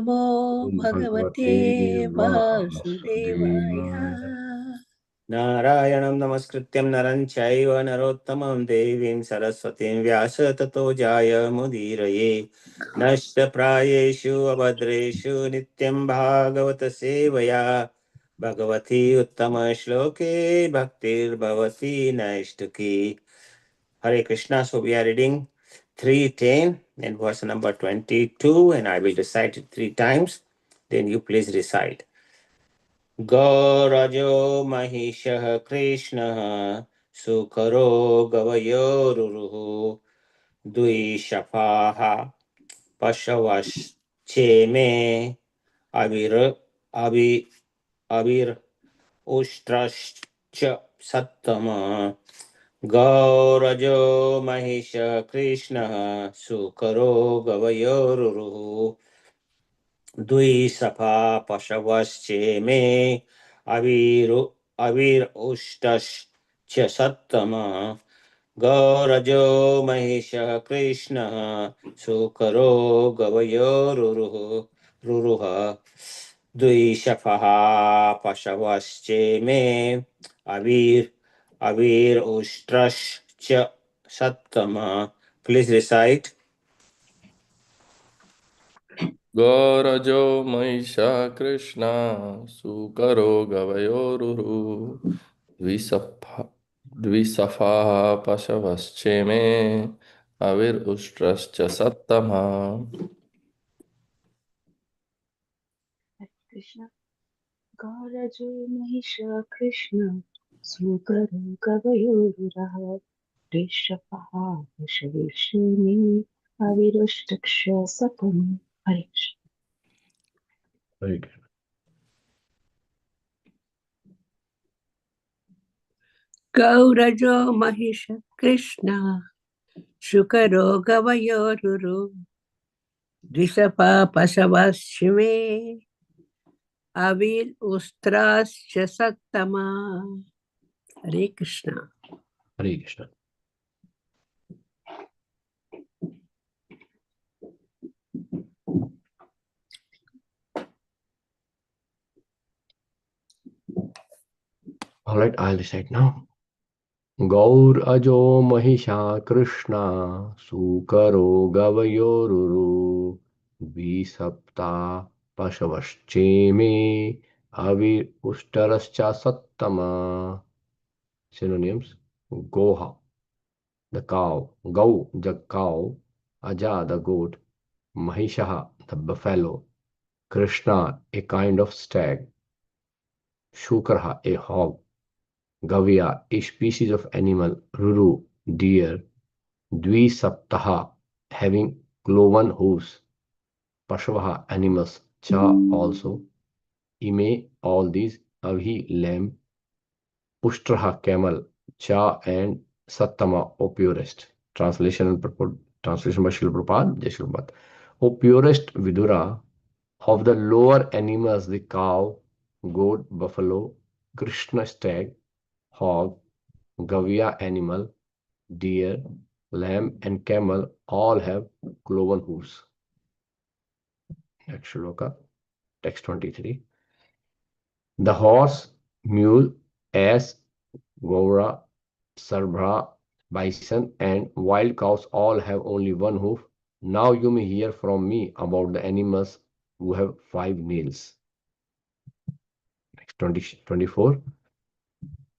नमो भगवते भगवते वासुदेवाय। वासुदेवाय। नारायणं नमस्कृत्यं नरं चैव नरोत्तमं देवीं सरस्वतीं व्यास ततो जायमुदीरये। नष्टप्रायेषु अभद्रेषु नित्यं भागवत सेवया Bhagwati उत्तमश्लोके भक्तिर्भवती नैष्टकी। Hare Krishna. So we are reading 310 and verse number 22, and I will recite it 3 times. Then you please recite. Gaurajo Mahishah Krishna Sukaro Gavayoruruhu Dvishapaha Pashavash Cheme Avir Avir Avir Ushtrascha Sattama गौरजो महिष कृष्णः सुकरो गवयोरुरुः द्विसफा पशवश्चेमे अवीरु अवीरुष्टश्च सत्तमः गौरजो महिष कृष्णः सुकरो गवयोरुरुः रुरुः द्विशफः पशवश्चेमे अवीर Ustrash Sattama. Please recite. Gaurajo Mahisha Krishna Sukaro Gavayoruru Dvisafa Pashavascheme Avir Ustrascha Sattama. Krishna Gaurajo Mahisha Krishna Sukaro Kavayoruraha Rishapaha Vashavishimi Avirushtaksha Sapam Harish. Very good. गौरजो महिष कृष्ण शुकरो गवयोरुरु द्विषपा पशवशिवे अवीर उस्त्राश्च सत्तमा. हरे Krishna. Hare Krishna. All right, I'll recite now. Gaur ajo mahisha Krishna sukaro gavayoruru dvisapta pashavashcheme avir ustarascha sattama. Synonyms: Goha, the cow; Gau, the cow; Aja, the goat; Mahishaha, the buffalo; Krishna, a kind of stag; Shukraha, a hog; Gavya, a species of animal; Ruru, deer; Dvisaptaha, having cloven hoofs; Pashavaha, animals; Cha, also; Ime, all these; Avhi, lamb; Pushtraha, camel; Cha, and Sattama, O purest. Translation and purport. Translation by Srila Prabhupada, Jai Srila Prabhupada. O purest Vidura, of the lower animals, the cow, goat, buffalo, Krishna, stag, hog, Gavya, animal, deer, lamb, and camel all have cloven hooves. Next shloka, text 23. The horse, mule, ass, gaura, sarbha, bison, and wild cows all have only one hoof. Now you may hear from me about the animals who have 5 nails. Next 24.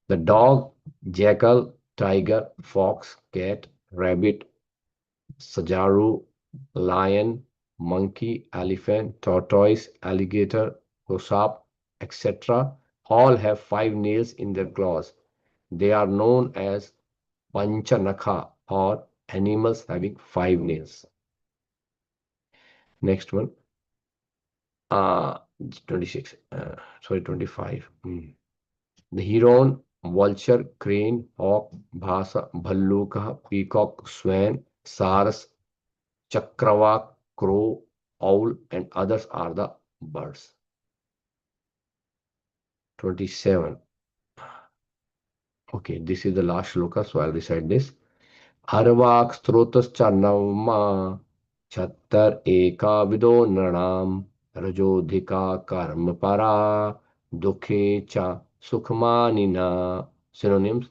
The dog, jackal, tiger, fox, cat, rabbit, sajaru, lion, monkey, elephant, tortoise, alligator, goshawk, etc. all have 5 nails in their claws. They are known as panchanakha, or animals having 5 nails. Next one. 26. 25. The heron, vulture, crane, hawk, bhasa, bhalluka, peacock, swan, saras, chakrawak, crow, owl, and others are the birds. 27. Okay, this is the last shloka, so I'll recite this. Arvak strotascha navma chattar eka vido nranam Rajodhika karma para dukhe cha sukhmanina. Synonyms: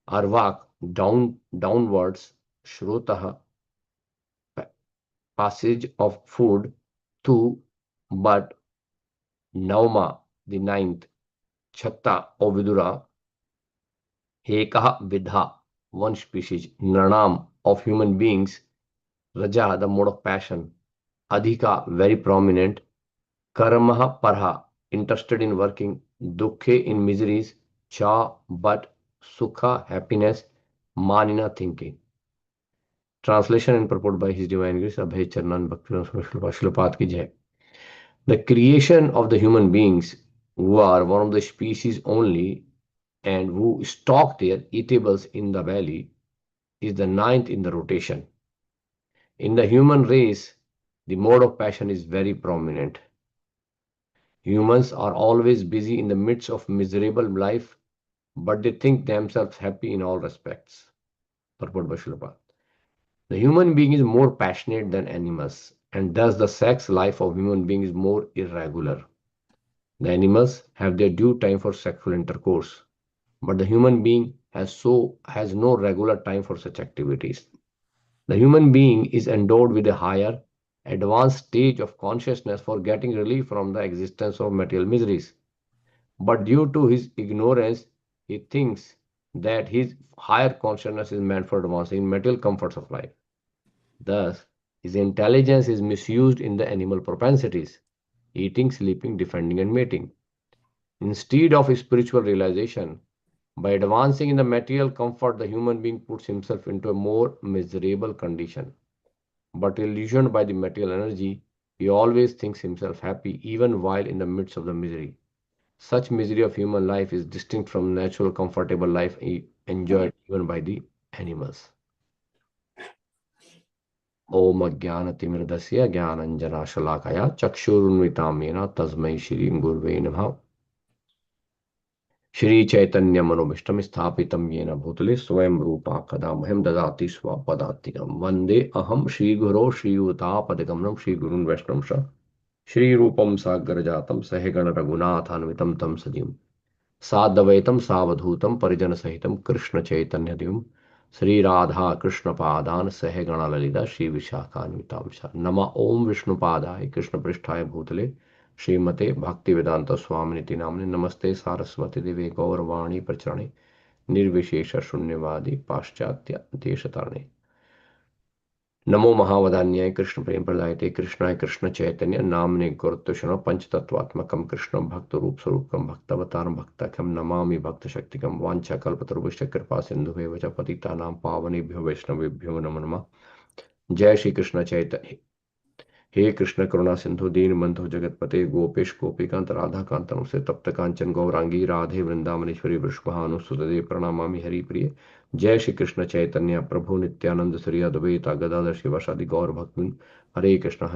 arvak, downwards, shrotah, passage of food, tu, but, navma, the ninth, chatta or vidura, hekah, vidha, one species, nanam, of human beings, raja, the mode of passion, adhika, very prominent, karma, parha, interested in working, dukhe, in miseries, cha, but, sukha, happiness, manina, thinking. Translation and purport by His Divine Grace Abhay Charnan Bhakti ki Jai. The creation of the human beings, who are one of the species only and who stock their eatables in the valley, is the ninth in the rotation. In the human race, the mode of passion is very prominent. Humans are always busy in the midst of miserable life, but they think themselves happy in all respects. Purport by Srila Prabhupada. The human being is more passionate than animals, and thus the sex life of human being is more irregular. The animals have their due time for sexual intercourse, but the human being has no regular time for such activities. The human being is endowed with a higher, advanced stage of consciousness for getting relief from the existence of material miseries. But due to his ignorance, he thinks that his higher consciousness is meant for advancing in material comforts of life. Thus, his intelligence is misused in the animal propensities: eating, sleeping, defending, and mating. Instead of spiritual realization, by advancing in the material comfort, the human being puts himself into a more miserable condition. But illusioned by the material energy, he always thinks himself happy even while in the midst of the misery. Such misery of human life is distinct from natural comfortable life enjoyed even by the animals. ओम अज्ञानतिमिरदस्य ज्ञानञ्जनाशलाकया चक्षुरुन्मिलितं येन तस्मै श्रीगुरवे नमः। श्रीचैतन्यमनोभीष्टं स्थापितं येन भूतले स्वयं रूपा कदा मह्यं ददाति स्वपदान्तिकं। वन्दे अहं श्रीगुरो श्रीयुतापदगमनं श्रीगुरुन् वैष्णवंश श्रीरूपं साग्रजातं सहगण रघुनाथान्वितं तं सजीवं साद्वैतं सावधूतं परिजनसहितं कृष्णचैतन्यदेवं श्रीराधा कृष्णपादान् सहगण ललिता श्रीविशाखान्वितांश। नमः ओं विष्णुपादाय कृष्णपृष्ठाय भूतले श्रीमते भक्तिवेदांत स्वामिनिति नाम्ने। नमस्ते सारस्वती देवे गौरवाणी प्रचरणे निर्विशेष शून्यवादी पाश्चात्य देशतारणे। नमो महावदान्याय कृष्ण प्रेम प्रदायते कृष्णाय कृष्ण चैतन्य नामने गुरुत्वशरण पंचतत्वात्मकं कृष्णं भक्त रूप स्वरूपकं भक्तवतारं भक्तखं नमामि भक्त शक्तिकं वांछा कल्पतरुभ्यश्च कृपा सिन्धुभ्येव च पतितानां पावनेभ्यो वैष्णवेभ्यो नमो नमः। जय श्री कृष्ण चैतन्य। हे कृष्ण करुणा सिंधु दीन बंधु जगतपते गोपेश गोपीकांत राधा कांत से तप्त कांचन गौरांगी राधे वृंदावनेश्वरी वृषभानुसुतदे प्रणमामि हरिप्रिय। जय श्री कृष्ण चैतन्य प्रभु नित्यानंद श्री अद्वैता गदाधर शिवासादि गौर भक्तवृंद। हरे कृष्ण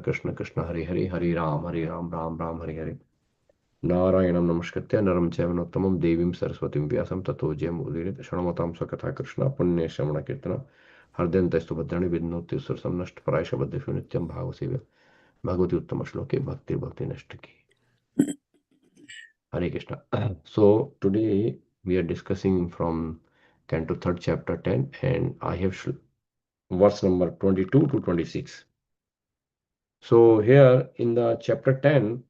कृष्ण कृष्ण हरे हरे हरे राम राम राम हरे हरे। नारायणं नमस्कृत्य नरं चैव नरोत्तमं देवीं सरस्वतीं व्यासं ततो जयमुदीरये। शृण्वतां स्वकथा कृष्ण पुण्य श्रवण कीर्तन हृदयन्तस्तु भद्राणि विघ्नोत्ति सुरसं नष्टप्राय शबद्धेषु नित्यं भागवसेव्य भगवती उत्तम श्लोके भक्ति नष्ट की। Hare Krishna. So today we are discussing from Canto 3rd chapter 10, and I have verse number 22 to 26. So here in the chapter 10,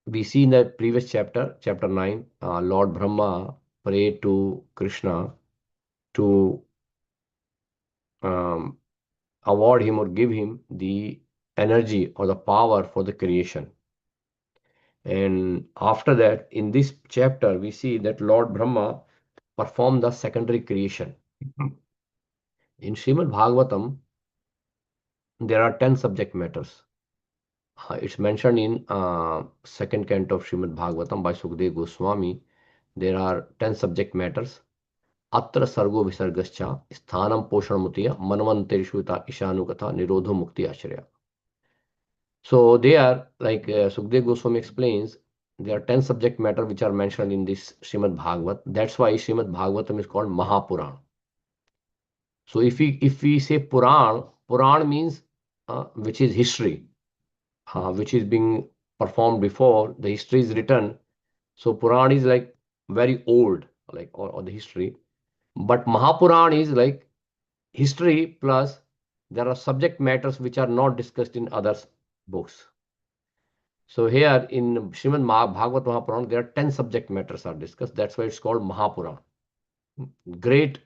we see in the previous chapter, chapter 9, Lord Brahma prayed to Krishna to um, award him or give him the energy or the power for the creation. And after that, in this chapter, we see that Lord Brahma performed the secondary creation. In Srimad Bhagavatam, there are 10 subject matters. It's mentioned in second canto of Srimad Bhagavatam by Sukdev Goswami. There are 10 subject matters. Atra sargo visargascha sthanam poshanmutiya manvantarishvita ishanukatha nirodho mukti ashraya. So they are like Sukdev Goswami explains, there are 10 subject matter which are mentioned in this Srimad Bhagavat. That's why Srimad Bhagavatam is called Mahapuran. So if we say Puran, Puran means which is history. which is being performed before the history is written. So Puran is like very old, like or the history. But Mahapuran is like history plus there are subject matters which are not discussed in other books. So here in Srimad Bhagavad Mahapuran, there are 10 subject matters are discussed. That's why it's called Mahapuran. Great,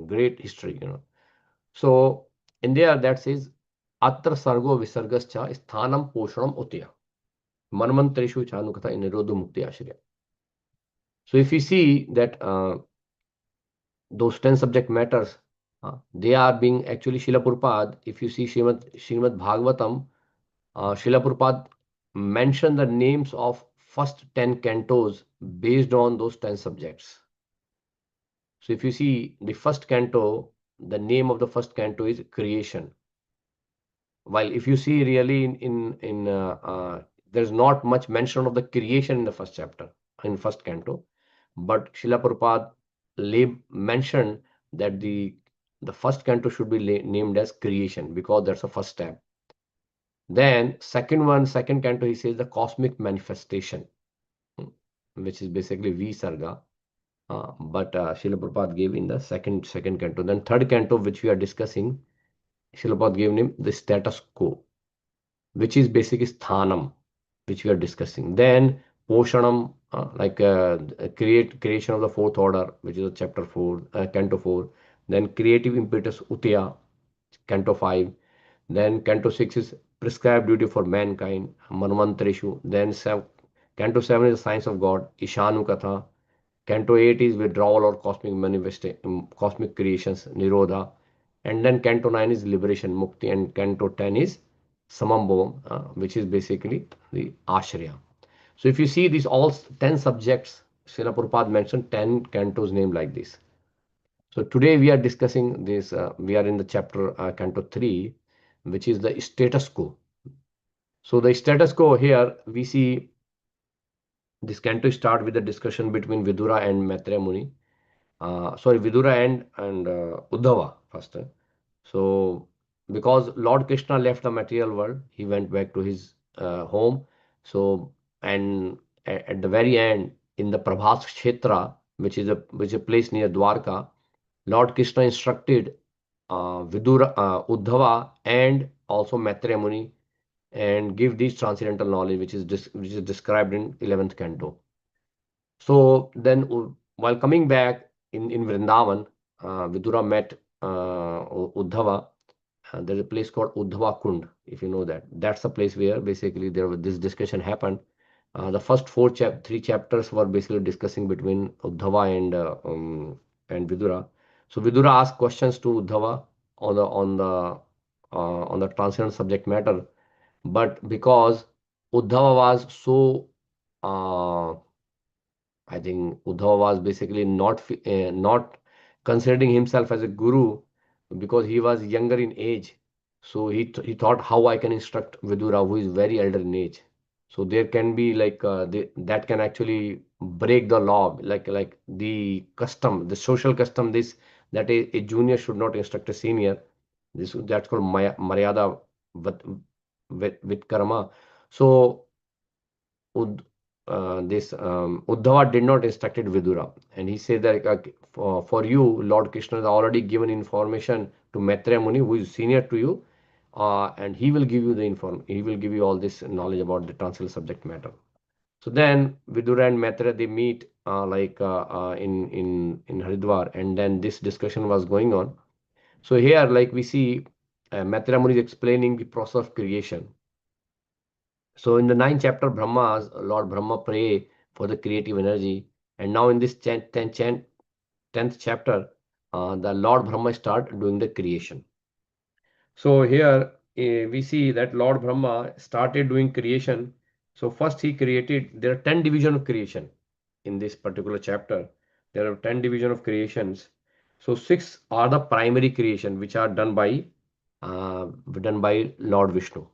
great history, you know. So in there that says Atra Sargo Visargascha Sthanam Poshanam Utya Manmantreshu Chanukatha in Nirodha Mukti Ashriya. So if you see that those 10 subject matters, they are being actually Srila Prabhupada, if you see Srimad Bhagavatam, Srila Prabhupada mentioned the names of first 10 cantos based on those 10 subjects. So if you see the first canto, the name of the first canto is creation. While if you see really there's not much mention of the creation in the first chapter, in first canto, but Srila Prabhupada mentioned that the first canto should be named as creation because that's the first step. Then second canto, he says the cosmic manifestation, which is basically Visarga. But Srila Prabhupada gave in the second canto. Then third canto, which we are discussing, Srila Prabhupada gave name the status quo, which is basically sthanam, which we are discussing. Then poshanam, creation of the fourth order, which is chapter 4, canto 4. Then creative impetus utya, canto 5. Then canto 6 is prescribed duty for mankind, manvantreshu. Then canto 7 is the science of God, ishanu katha. Canto 8 is withdrawal or cosmic manifestation, cosmic creations, nirodha. And then canto 9 is liberation, mukti. And canto 10 is samambhavam, which is basically the ashraya. So if you see these all 10 subjects, Srila Prabhupada mentioned 10 cantos named like this. So today we are discussing this, we are in the chapter canto 3, which is the status quo. So the status quo here, we see this canto start with the discussion between Vidura and Maitreya Muni. Vidura and Uddhava first. So because Lord Krishna left the material world, he went back to his home. So and at the very end, in the Prabhas Kshetra, which is a place near Dwarka, Lord Krishna instructed Uddhava and also Maitreya Muni and give these transcendental knowledge, which is described in 11th canto. So then, while coming back in Vrindavan, Vidura met Uddhava. There's a place called Uddhava Kund, if you know that. That's the place where basically this discussion happened. The first three chapters were basically discussing between Uddhava and Vidura. So Vidura asked questions to Uddhava on the transcendent subject matter, but because Uddhava was so I think Uddhava was basically not considering himself as a guru because he was younger in age. So he thought how I can instruct Vidura, who is very elder in age. So there can be like that can actually break the law, like the custom, the social custom. This that a junior should not instruct a senior. That's called Maryada with karma. So Uddhava did not instructed Vidura, and he said that for you, Lord Krishna has already given information to Maitreya Muni, who is senior to you, and he will give you he will give you all this knowledge about the transcendental subject matter. So then Vidura and Maitreya they meet in Haridwar, and then this discussion was going on. So here, like we see, Maitreya Muni is explaining the process of creation. So in the 9th chapter, Lord Brahma pray for the creative energy. And now in this 10th chapter, the Lord Brahma start doing the creation. So here we see that Lord Brahma started doing creation. So first he created, there are 10 divisions of creation in this particular chapter. There are 10 divisions of creations. So 6 are the primary creation which are done by Lord Vishnu.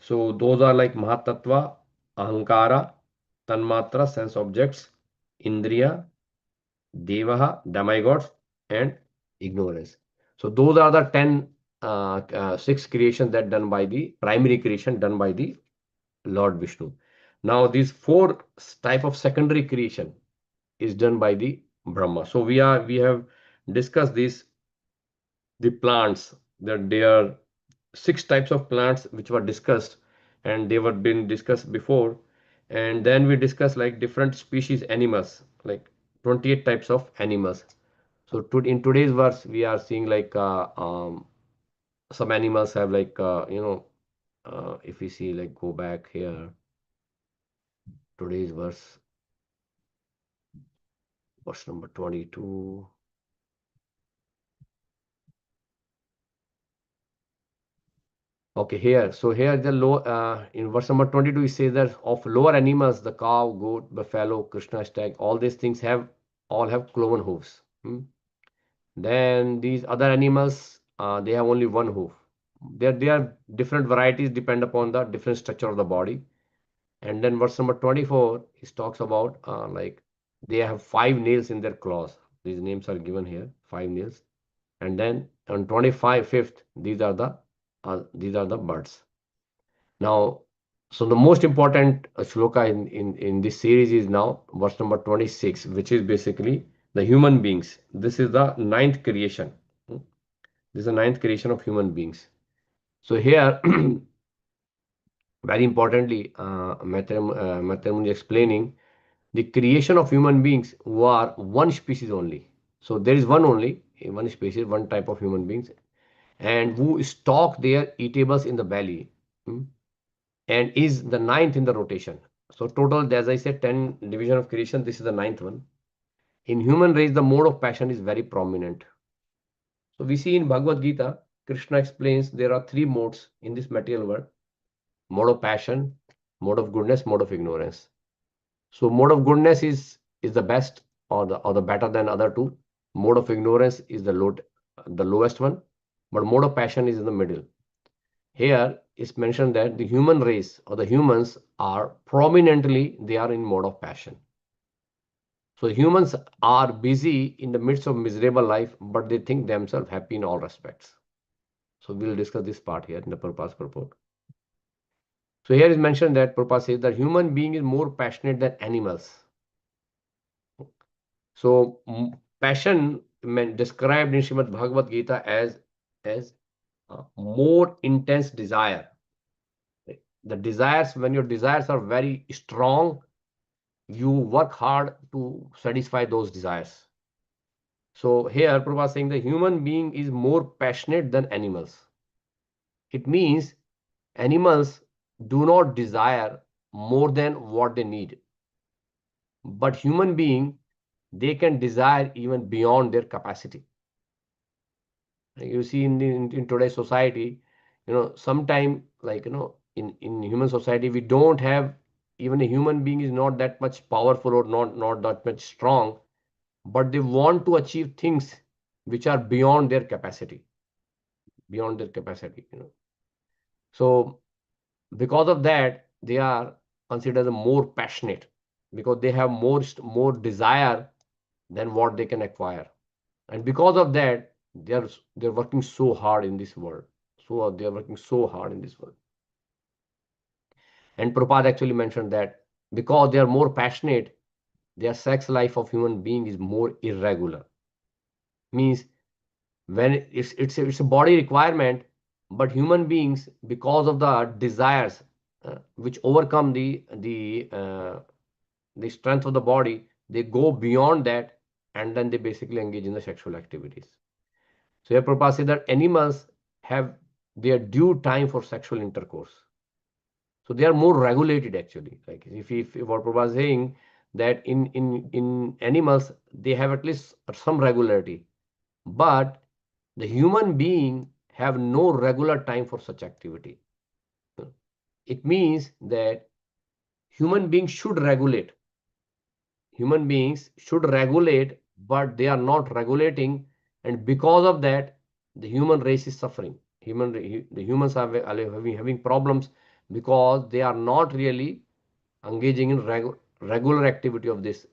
So those are like Mahatattva, Ahankara, Tanmatra, sense objects, Indriya, Devaha, demigods, and ignorance. So those are the 10 six creations that done by the primary creation done by the Lord Vishnu. Now these four type of secondary creation is done by the Brahma. So we have discussed this, the plants, that there are six types of plants which were discussed, and they were been discussed before. And then we discussed like different species animals, like 28 types of animals. So in today's verse we are seeing like some animals have like if we see, like, go back here, today's verse number 22. Okay, here. So here the low in verse number 22 it says that of lower animals, the cow, goat, buffalo, Krishna stag, all these things all have cloven hooves. Then these other animals, they have only one hoof. There are different varieties depend upon the different structure of the body. And then verse number 24 is talks about like they have 5 nails in their claws. These names are given here, 5 nails. And then on 25th, these are the birds. Now, so the most important shloka in this series is now verse number 26, which is basically the human beings. This is the ninth creation. This is the ninth creation of human beings. So here, very importantly, Mathur is explaining the creation of human beings who are one species only. So there is one species, one type of human beings, and who stock their eatables in the belly. And is the ninth in the rotation. So total, as I said, 10 division of creation. This is the ninth one. In human race, the mode of passion is very prominent. So we see in Bhagavad Gita, Krishna explains there are three modes in this material world: mode of passion, mode of goodness, mode of ignorance. So mode of goodness is the best, or the better than other two. Mode of ignorance is the lowest one, but mode of passion is in the middle. Here is mentioned that the human race or the humans are prominently, they are in mode of passion. So humans are busy in the midst of miserable life, but they think themselves happy in all respects. So we'll discuss this part here in the Prabhupada's purport. So here is mentioned that Prabhupada says that human being is more passionate than animals. So passion described in Srimad Bhagavad Gita as more intense desire. The desires, when your desires are very strong, you work hard to satisfy those desires. So here Prabhupada is saying the human being is more passionate than animals. It means animals do not desire more than what they need. But human being, they can desire even beyond their capacity. You see in today's society, sometime, like, in human society, we don't have, even a human being is not that much powerful or not that much strong, but they want to achieve things which are beyond their capacity. So because of that, they are considered more passionate, because they have more desire than what they can acquire. And because of that, they're working so hard in this world. So they are working so hard in this world. And Prabhupada actually mentioned that because they are more passionate, their sex life of human being is more irregular. Means when it's a body requirement, but human beings, because of the desires which overcome the strength of the body, they go beyond that, and then they basically engage in the sexual activities. So here Prabhupada says that animals have their due time for sexual intercourse. So they are more regulated actually. Like if what Prabhupada is saying, that in animals they have at least some regularity, but the human being have no regular time for such activity. It means that human beings should regulate. Human beings should regulate, but they are not regulating, and because of that, the human race is suffering. The humans are having problems because they are not really engaging in regular activity of this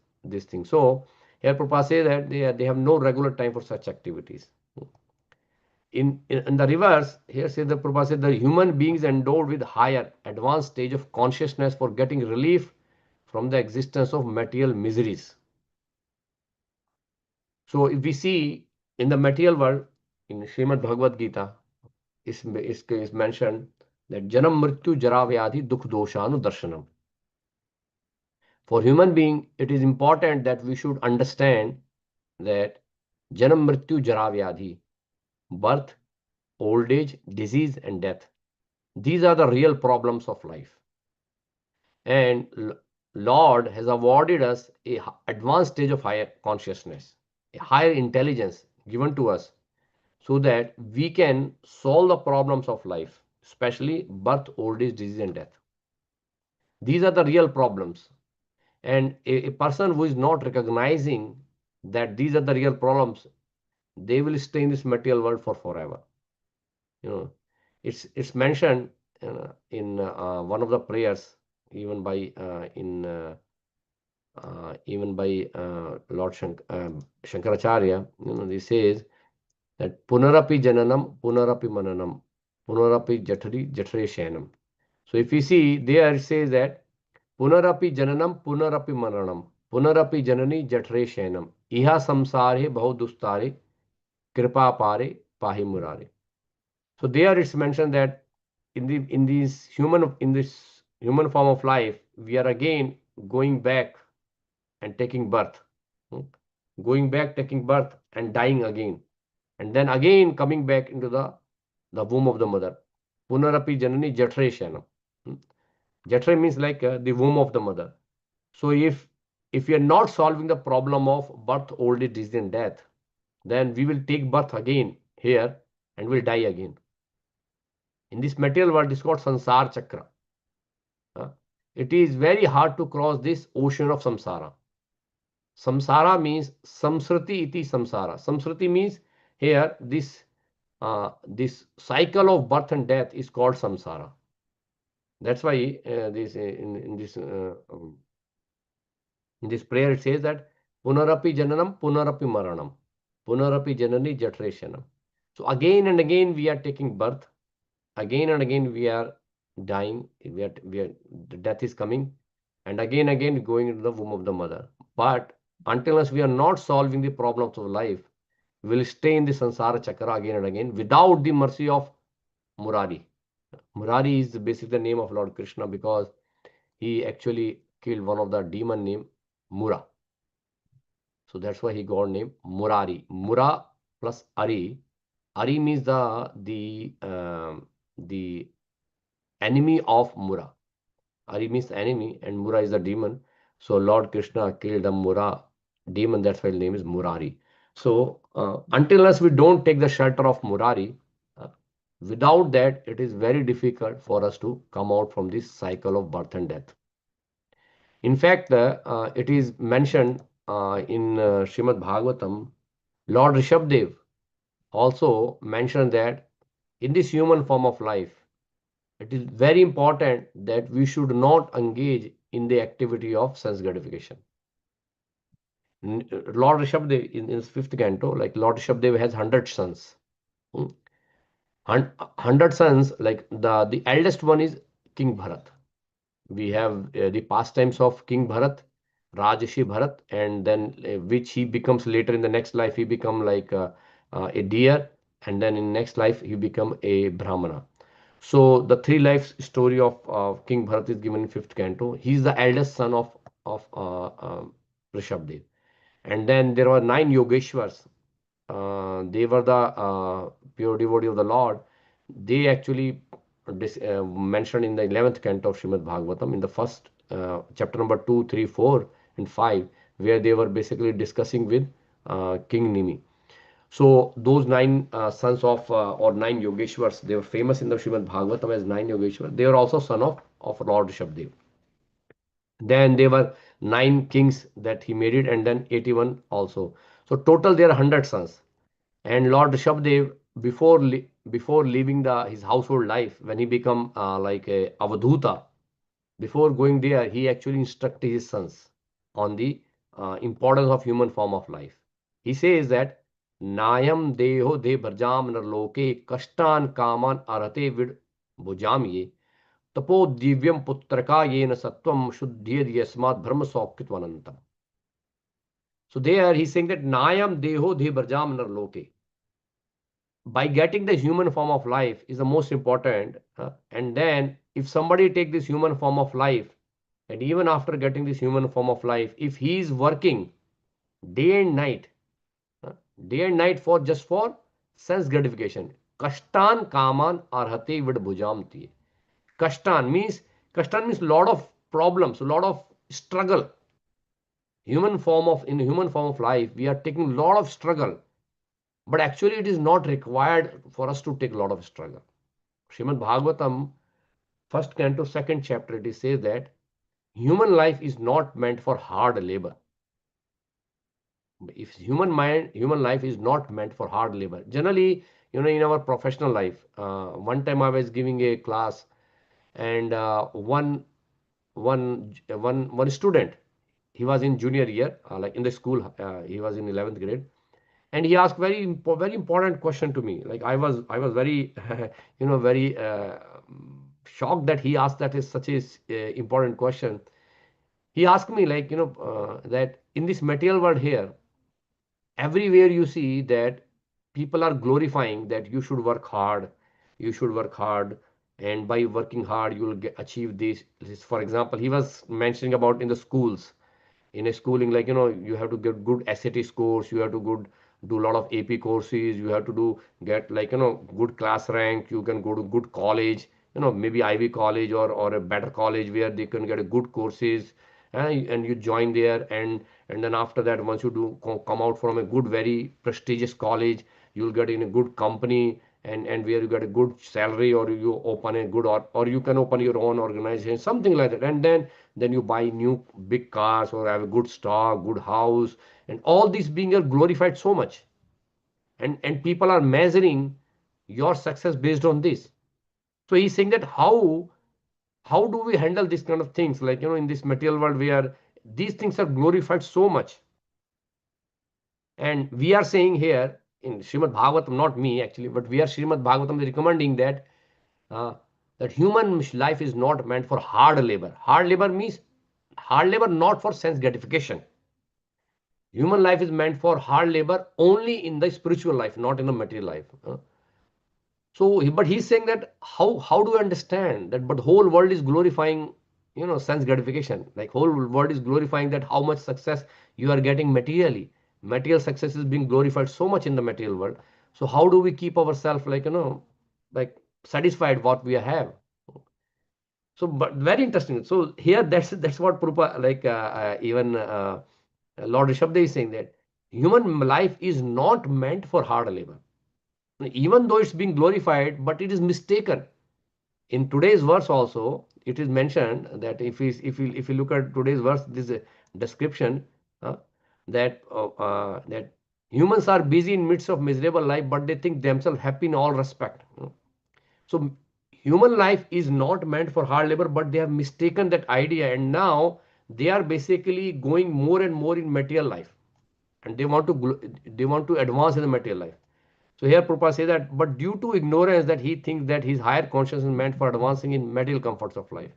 thing. So here Prabhupada says that they have no regular time for such activities. in the reverse, here says the Prabhupada said the human beings endowed with higher advanced stage of consciousness for getting relief from the existence of material miseries. So if we see in the material world, in Srimad Bhagavad Gita, is mentioned that Janam Mrityu Jara Vyadhi Dukh Doshanu Darshanam. For human being, it is important that we should understand that Janam Mrityu Jara Vyadhi, birth, old age, disease and death. These are the real problems of life. And Lord has awarded us a advanced stage of higher consciousness, a higher intelligence given to us so that we can solve the problems of life, especially birth, old age, disease and death. These are the real problems. And a person who is not recognizing that these are the real problems, they will stay in this material world for forever. You know, it's mentioned in one of the prayers, even by Lord Shankaracharya. He says that punarapi jananam, punarapi mananam, punarapi jathari jathare shenam. So if you see there, it says that punarapi jananam, punarapi maranam, punarapi janani jathare shenam, iha samsare bahut dustare, kripa pare pahi murare. So there it's mentioned that in this human form of life, we are again going back and taking birth, going back, taking birth and dying again, and then again coming back into the womb of the mother. Punarapi janani jatre shanam. Jatre means like the womb of the mother. So if we are not solving the problem of birth, old age, disease, and death, then we will take birth again here and will die again. In this material world, it's called Sansar Chakra. It is very hard to cross this ocean of samsara. Samsara means samsriti iti samsara. Samsriti means here this cycle of birth and death is called samsara. That's why in this prayer it says that punarapi jananam, punarapi maranam, punarapi janani jatreshanam. So again and again we are taking birth, again and again we are dying, the death is coming, and again going into the womb of the mother. But until as we are not solving the problems of life, we will stay in the sansara chakra again and again without the mercy of Murari. Murari is basically the name of Lord Krishna because he actually killed one of the demon named Mura. So that's why he got name Murari. Mura plus Ari. Ari means the enemy of Mura. Ari means enemy and Mura is the demon. So Lord Krishna killed a Mura demon. That's why his name is Murari. So until us we don't take the shelter of Murari, without that it is very difficult for us to come out from this cycle of birth and death. In fact, it is mentioned in Srimad Bhagavatam, Lord Rishabdev also mentioned that in this human form of life, it is very important that we should not engage in the activity of sense gratification. Lord Rishabdev in his fifth canto, like Lord Rishabdev has 100 sons. 100 sons, like the eldest one is King Bharat. We have the pastimes of King Bharat, Rajashi Bharat, and then which he becomes later in the next life, he become like a deer, and then in next life he become a Brahmana. So the three life story of King Bharat is given in fifth canto. He is the eldest son of Rishabdev. And then there were 9 Yogeshwars. They were the pure devotee of the Lord. They actually mentioned in the 11th canto of Srimad Bhagavatam in the first chapter number 2, 3, 4 and 5, where they were basically discussing with King Nimi. So those 9 sons of or 9 Yogeshwars, they were famous in the Srimad Bhagavatam as 9 Yogeshwars. They were also son of Lord Rishabdev. Then there were 9 kings that he married, and then 81 also. So total there are 100 sons. And Lord Rishabdev, before leaving his household life, when he become like a Avadhuta, before going there, he actually instructed his sons on the importance of human form of life. He says that नायम देहो दे भ्रजाम नरलोके कष्टान कामान अरते विड भुजाम ये तपो दिव्यम पुत्रका येन सत्वम शुद्धिर यस्मात् ब्रह्म सौख्यत्वनंतम. So there he's saying that Nayam Deho De Brajam Narloke. By getting the human form of life is the most important. And then if somebody take this human form of life, and even after getting this human form of life, if he is working day and night, uh, day and night for just for sense gratification, Kashtan Kaman Arhate Vid Bhujamti. Kashtan means lot of problems, a lot of struggle. In human form of life, we are taking a lot of struggle. But actually, it is not required for us to take a lot of struggle. Srimad Bhagavatam, first canto, second chapter, it says that human life is not meant for hard labor. If human life is not meant for hard labor. Generally, in our professional life, one time I was giving a class, and one student, he was in junior year, like in the school, he was in 11th grade, and he asked very important question to me. Like I was very very shocked that he asked that is such a important question. He asked me, like, that in this material world here, everywhere you see that people are glorifying that you should work hard, and by working hard you will achieve this. For example, he was mentioning about in the schools, in a schooling, like, you have to get good SAT scores, you have to do a lot of AP courses, you have to get, like, good class rank, you can go to good college, maybe Ivy college, or a better college where they can get a good courses, and you join there, and then after that, once you come out from a good, very prestigious college, you'll get in a good company, and where you get a good salary, or you open a good, or you can open your own organization, something like that, and then you buy new big cars, or have a good stock, good house, and all this being glorified so much, and people are measuring your success based on this. So he's saying that how do we handle these kind of things, like, in this material world where these things are glorified so much. And we are saying here in Srimad Bhagavatam, not me actually, but we are Srimad Bhagavatam recommending that uh, that human life is not meant for hard labor. Hard labor means hard labor not for sense gratification. Human life is meant for hard labor only in the spiritual life, not in the material life. So, but he's saying that how do you understand that? But whole world is glorifying, sense gratification. Like whole world is glorifying that how much success you are getting materially. Material success is being glorified so much in the material world. So how do we keep ourselves, like, like satisfied what we have? So, but very interesting. So here, that's what Prabhupada, like, even Lord Rishabdev is saying that human life is not meant for hard labor. Even though it's being glorified, but it is mistaken. In today's verse also, it is mentioned that if you look at today's verse, this description, uh, that humans are busy in midst of miserable life, but they think themselves happy in all respect. So human life is not meant for hard labor, but they have mistaken that idea, and now they are basically going more and more in material life, and they want to advance in the material life. So here Prabhupada says that, but due to ignorance, that he thinks that his higher consciousness is meant for advancing in material comforts of life.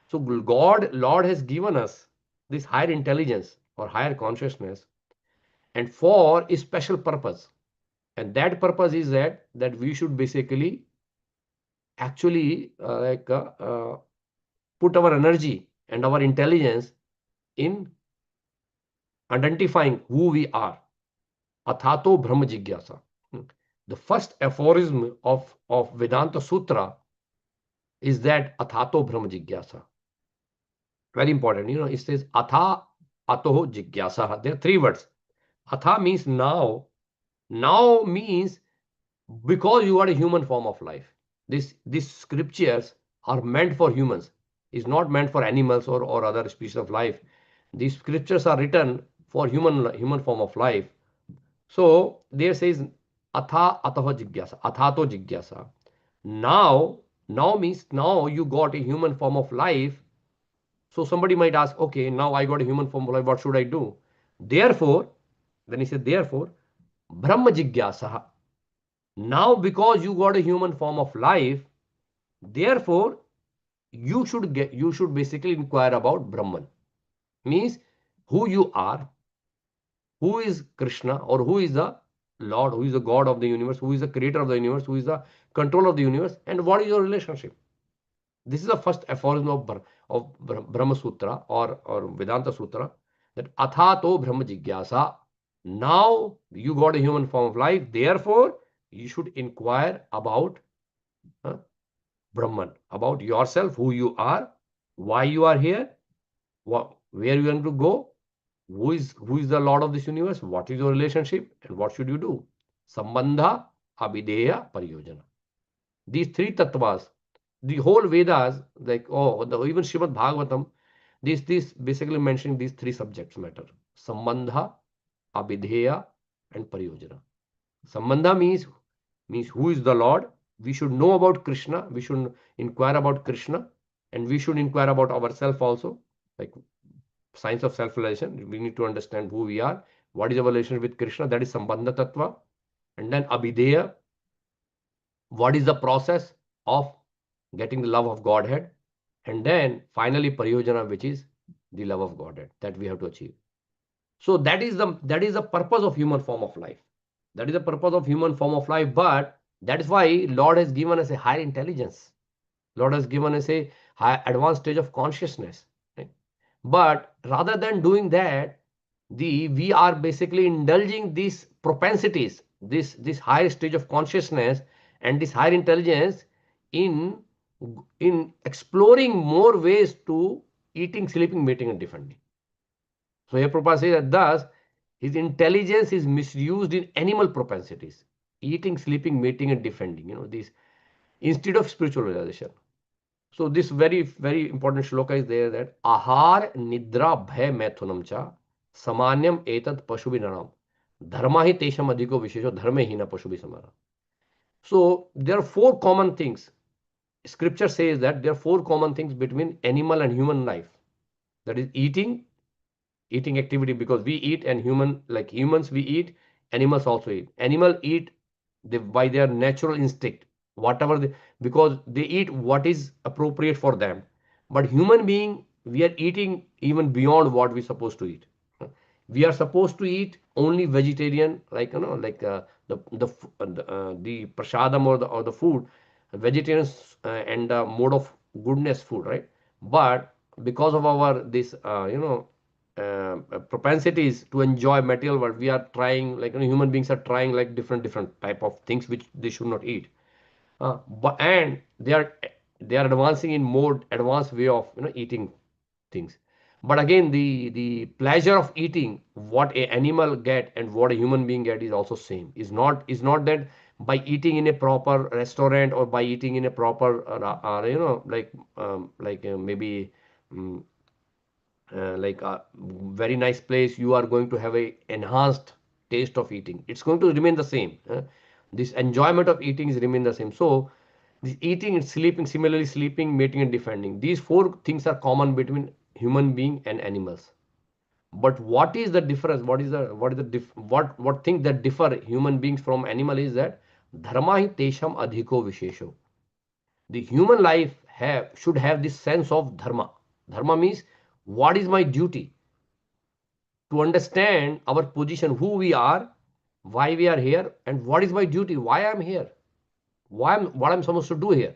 So Lord has given us this higher intelligence or higher consciousness, and for a special purpose. And that purpose is that we should basically actually put our energy and our intelligence in identifying who we are. Athato Brahma Jigyasa. The first aphorism of Vedanta Sutra is that Athato Brahma Jigyasa. Very important. It says Atha Atoho Jigyasa. There are three words. Atha means now. Now means because you are a human form of life. These scriptures are meant for humans. It's not meant for animals or other species of life. These scriptures are written for human form of life. So there says Atha Ataho Jigyasa. Athato Jigyasa. Now means now you got a human form of life. So somebody might ask, okay, now I got a human form of life, what should I do? Therefore, then he said, therefore, Brahma Jigyasa. Now, because you got a human form of life, therefore you should basically inquire about Brahman. Means who you are, who is Krishna, or who is the Lord, who is the God of the universe, who is the creator of the universe, who is the controller of the universe, and what is your relationship. This is the first aphorism of Brahma Sutra or Vedanta Sutra, that Athato Brahma Jigyasa. Now you got a human form of life, therefore you should inquire about uh, Brahman, about yourself, who you are, why you are here, where you want to go, who is the Lord of this universe, what is your relationship, and what should you do. Sambandha, Abhideya, Pariyojana. These three tattvas, the whole Vedas, like even Srimad Bhagavatam, this basically mentioning these three subjects matter: Sambandha, Abhideya, and Pariyojana. Sambandha means who is the Lord. We should know about Krishna. We should inquire about Krishna, and we should inquire about ourselves also. Like science of self-realization, we need to understand who we are, what is our relation with Krishna. That is Sambandha Tattva. And then Abhideya, what is the process of getting the love of Godhead. And then finally Pariyojana, which is the love of Godhead that we have to achieve. So that is the purpose of human form of life. That is the purpose of human form of life. But that is why Lord has given us a higher intelligence. Lord has given us a high advanced stage of consciousness. Right? But rather than doing that, we are basically indulging these propensities, this higher stage of consciousness and this higher intelligence in exploring more ways to eating, sleeping, mating, and defending. So here Prabhupada says that thus his intelligence is misused in animal propensities, eating, sleeping, mating, and defending. These instead of spiritual realization. So this very important shloka is there, that ahar nidra bhay maithunam cha samanyam etat pashubhinanam dharma hi tesham adhiko vishesho dharme hina pashubhi samara. So there are four common things. Scripture says that there are four common things between animal and human life. That is eating activity, because we eat, and like humans we eat, animals also eat. Animal eat by their natural instinct, whatever because they eat what is appropriate for them. But human being, we are eating even beyond what we supposed to eat. We are supposed to eat only vegetarian, like like the prasadam or the food, vegetarians, and mode of goodness food, right? But because of our this propensities to enjoy material world, we are trying, like human beings are trying like different type of things which they should not eat. And they are advancing in more advanced way of eating things. But again, the pleasure of eating, what a animal get and what a human being get is also same. Is not that by eating in a proper restaurant or by eating in a proper maybe um, like a very nice place, you are going to have a enhanced taste of eating. It's going to remain the same. This enjoyment of eating is remain the same. So this eating and sleeping, similarly sleeping, mating, and defending, these four things are common between human being and animals. But what is the difference? What thing that differ human beings from animal is that dharma hi tesham adhiko vishesho. The human life should have this sense of dharma. Dharma means what is my duty, to understand our position, who we are, why we are here, and what is my duty, why I'm here, what I'm supposed to do here.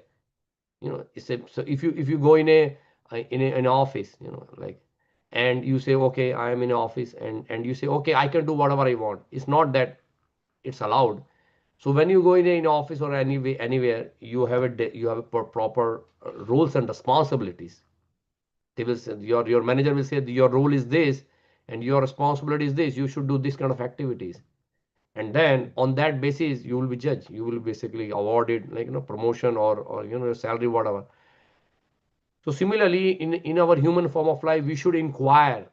So if you go in an office, like, and you say, okay, I am in an office, and you say, okay, I can do whatever I want. It's not that it's allowed. So when you go in an office or anywhere, you have a proper roles and responsibilities. They will say, your manager will say your role is this and your responsibility is this, you should do this kind of activities. And then on that basis you will be judged, you will basically awarded like promotion or salary, whatever. So similarly, in our human form of life, we should inquire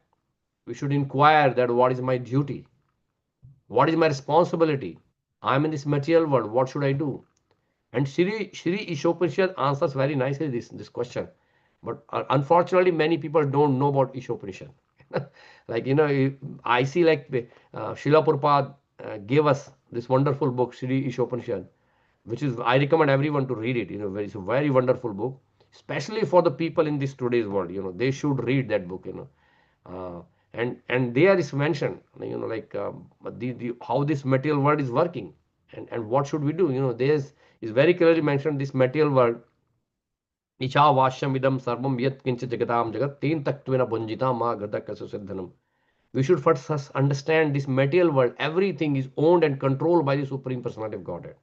that what is my duty, what is my responsibility. I'm in this material world, what should I do? And Shri Ishopanishad answers very nicely this question. But unfortunately, many people don't know about Ishopanishad. Like, I see like Srila Prabhupada gave us this wonderful book, Shri Ishopanishad, which is, I recommend everyone to read it. It's a very wonderful book, especially for the people in this today's world. They should read that book. And there is mentioned, like the how this material world is working, and what should we do. There's is very clearly mentioned this material world. Ichavashyam idam sarvam yat kincha jagatam jagat ten taktvena bunjita ma gata kasu siddhanam. We should first understand this material world. Everything is owned and controlled by the Supreme Personality of Godhead.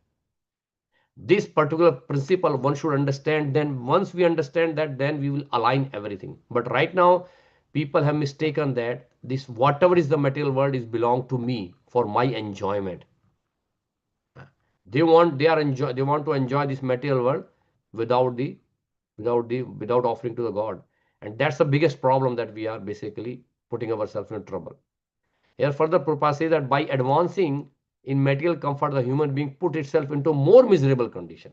This particular principle one should understand. Then once we understand that, then we will align everything. But right now, people have mistaken that this whatever is the material world is belong to me for my enjoyment. They want to enjoy this material world without without offering to the God. And that's the biggest problem, that we are basically putting ourselves in trouble. Here further Prabhupada says that by advancing in material comfort, the human being put itself into more miserable condition.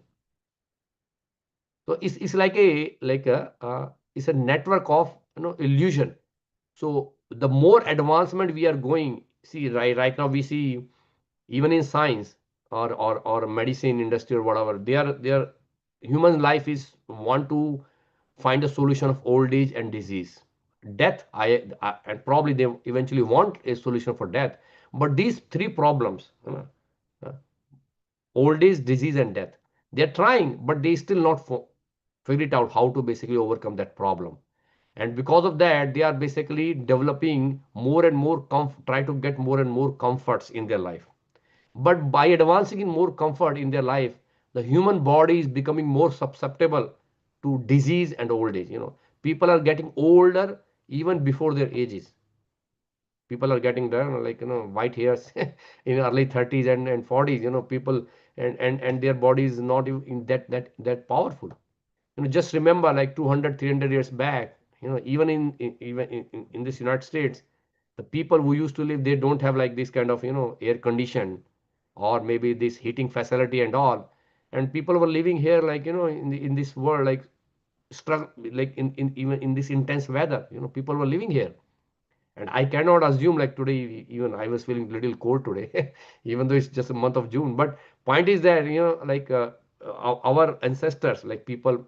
So it's it's a network of illusion. So the more advancement we are going, see, right now we see, even in science or medicine industry or whatever, they are human life is want to find a solution of old age and disease, death. And probably they eventually want a solution for death. But these three problems, uh, old age, disease, and death, they're trying, but they still not figured out how to basically overcome that problem. And because of that, they are basically developing more and more try to get more and more comforts in their life. But by advancing in more comfort in their life, the human body is becoming more susceptible to disease and old age. People are getting older even before their ages. People are getting there, white hairs in early 30s and 40s. People, and their body is not in that powerful. Just remember, like 200, 300 years back, even in this United States, the people who used to live, they don't have like this kind of air condition, or maybe this heating facility and all. And people were living here, like in this world, like struggle, like in even in this intense weather, people were living here. And I cannot assume, like today, even I was feeling a little cold today, even though it's just a month of June. But point is that, like our ancestors, like people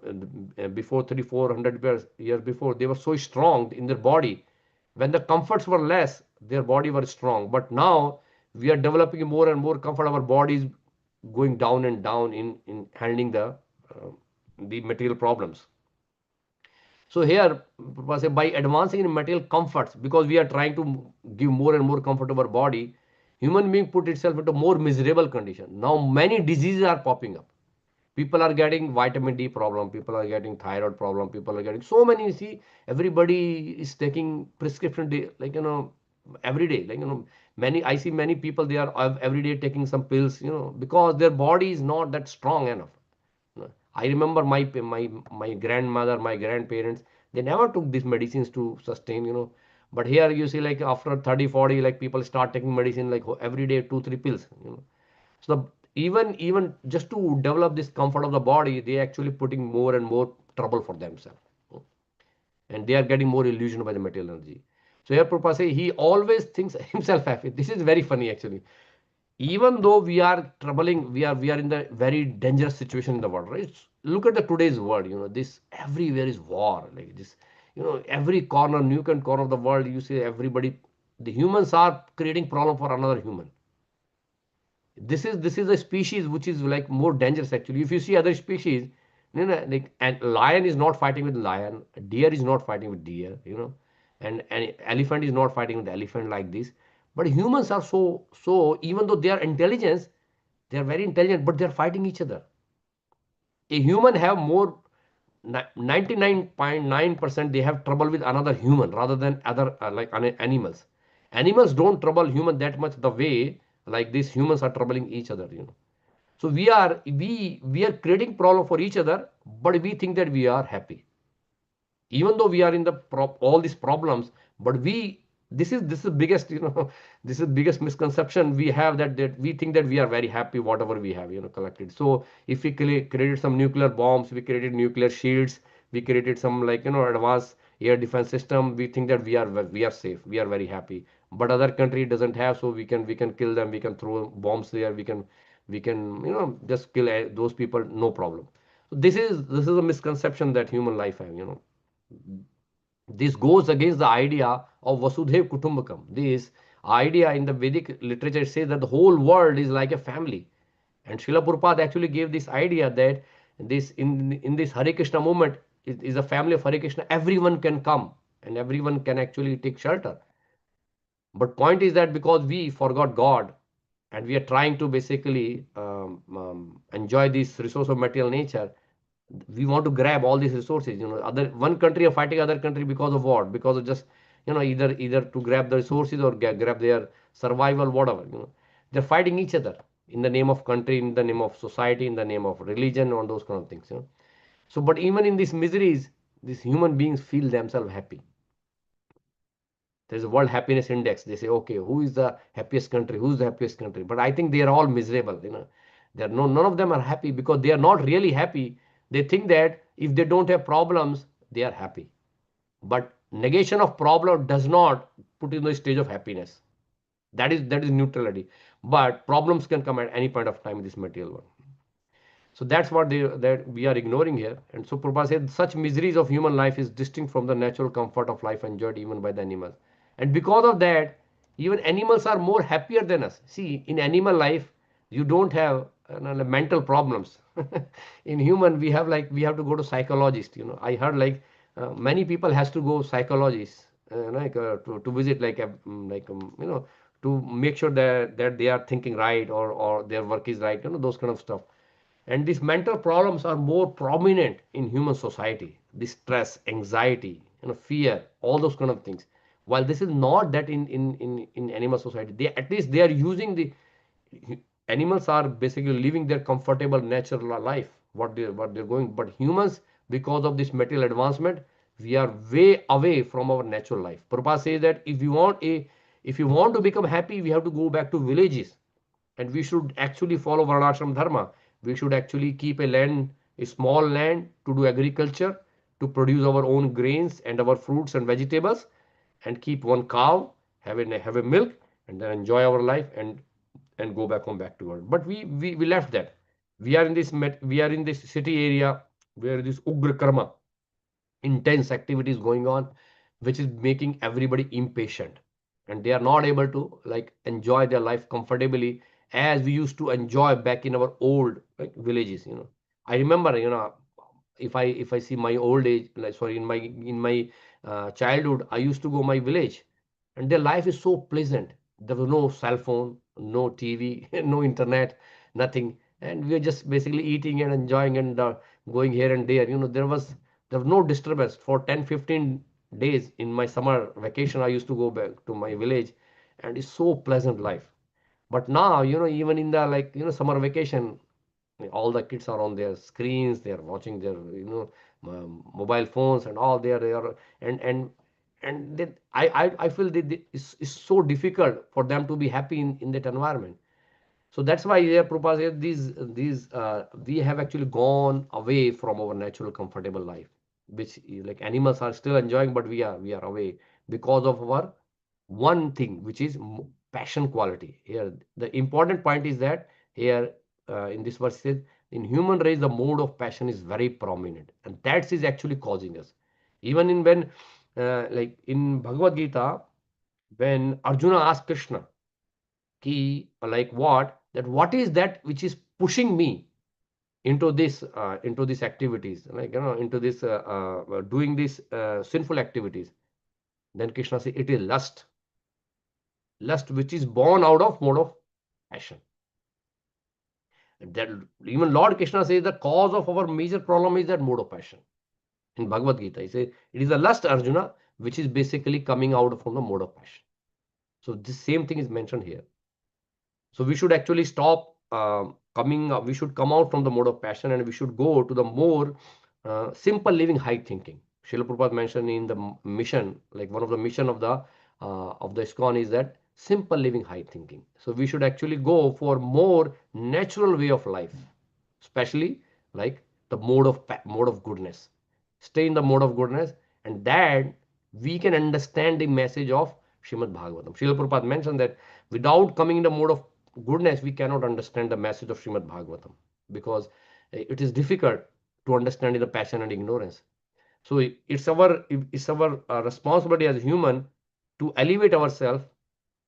before 300, 400 years before, they were so strong in their body. When the comforts were less, their body were strong. But now we are developing more and more comfort. Our body is going down and down in handling the material problems. So here, by advancing in material comforts, because we are trying to give more and more comfort to our body, human being put itself into more miserable condition. Now many diseases are popping up. People are getting vitamin D problem. People are getting thyroid problem. People are getting so many. You see, everybody is taking prescription day, like every day. Like many. I see many people. They are every day taking some pills. Because their body is not that strong enough. I remember my grandmother, my grandparents, they never took these medicines to sustain. But here you see, like after 30, 40, like people start taking medicine like every day, 2, 3 pills. So even just to develop this comfort of the body, they actually putting more and more trouble for themselves. And they are getting more illusioned by the material energy. So here Prabhupada say he always thinks himself happy. This is very funny actually. Even though we are troubling, we are in the very dangerous situation in the world, right? Look at the today's world. This everywhere is war, like this. Every corner, nook and corner of the world, you see everybody. The humans are creating problem for another human. This is a species which is like more dangerous actually. If you see other species, like, and lion is not fighting with lion, deer is not fighting with deer, and elephant is not fighting with elephant like this. But humans are so, even though they are intelligence, they are very intelligent, but they are fighting each other. A human have more 99.9% they have trouble with another human rather than other like animals. Animals don't trouble human that much the way like these humans are troubling each other. So we are creating problem for each other, but we think that we are happy, even though we are in the all these problems. But this is biggest this is biggest misconception we have, that we think that we are very happy whatever we have collected. So if we created some nuclear bombs, we created nuclear shields, we created some like advanced air defense system, we think that we are safe, we are very happy. but other country doesn't have, so we can kill them, we can throw bombs there, we can just kill those people, no problem. So this is a misconception that human life have. This goes against the idea of Vasudhaiv Kutumbakam. This idea in the Vedic literature says that the whole world is like a family. And Srila Prabhupada actually gave this idea that this in this Hare Krishna movement is a family of Hare Krishna. Everyone can come and everyone can actually take shelter. But point is that because we forgot God and we are trying to basically enjoy this resource of material nature, we want to grab all these resources. Other one country are fighting other country because of what? Because of just either to grab the resources or grab their survival, whatever. They're fighting each other in the name of country, in the name of society, in the name of religion, on those kind of things. So, but even in these miseries, these human beings feel themselves happy. There's a World Happiness Index. They say, okay, who is the happiest country? Who's the happiest country? But I think they are all miserable. They're none of them are happy because they are not really happy. They think that if they don't have problems, they are happy. But negation of problem does not put in the stage of happiness. That is neutrality. But problems can come at any point of time in this material world. So that's what that we are ignoring here. And so Prabhupada said, such miseries of human life is distinct from the natural comfort of life enjoyed even by the animals. And because of that, even animals are more happier than us. See, in animal life, you don't have mental problems. In human, we have to go to psychologist. I heard many people has to go psychologist to visit to make sure that they are thinking right or their work is right. Those kind of stuff. And these mental problems are more prominent in human society. This stress, anxiety, fear, all those kind of things. While this is not that in animal society, they at least they are using the animals are basically living their comfortable natural life, what they're going. But humans, because of this material advancement, we are way away from our natural life. Prabhupada says that if you want to become happy, we have to go back to villages, and we should actually follow varnashram dharma. We should actually keep a small land to do agriculture, to produce our own grains and our fruits and vegetables, and keep one cow, have a milk, and then enjoy our life and go back home, back to world. But we left that. We are in this city area where this ugra karma, intense activities going on, which is making everybody impatient, and they are not able to enjoy their life comfortably as we used to enjoy back in our old villages. I remember, if I see my old age, sorry, in my childhood, I used to go my village, and their life is so pleasant. There was no cell phone, no TV, no internet, nothing, and we were just basically eating and enjoying and going here and there. There was no disturbance for 10-15 days in my summer vacation. I used to go back to my village, and it's so pleasant life. But now, even in the summer vacation, all the kids are on their screens, they are watching their mobile phones and all. They are and then I feel that it's so difficult for them to be happy in that environment. So that's why here Prabhupada said these we have actually gone away from our natural comfortable life, which like animals are still enjoying, but we are away because of our one thing, which is passion quality. Here the important point is that here in this verse says, in human race the mode of passion is very prominent, and that is actually causing us. Even in when like in Bhagavad Gita, when Arjuna asked Krishna, he like what is that which is pushing me into these activities, into this doing these sinful activities. Then Krishna says it is lust which is born out of mode of passion. And that even Lord Krishna says the cause of our major problem is that mode of passion. In Bhagavad Gita he says it is the lust, Arjuna, which is basically coming out from the mode of passion. So this same thing is mentioned here. So we should actually stop we should come out from the mode of passion, and we should go to the more simple living, high thinking. Srila Prabhupada mentioned in the mission, like one of the mission of the ISKCON is that simple living, high thinking. So we should actually go for more natural way of life, especially like the mode of goodness. Stay in the mode of goodness, and that we can understand the message of Srimad Bhagavatam. Srila Prabhupada mentioned that without coming in the mode of goodness, we cannot understand the message of Srimad Bhagavatam, because it is difficult to understand in the passion and ignorance. So it's our responsibility as a human to elevate ourselves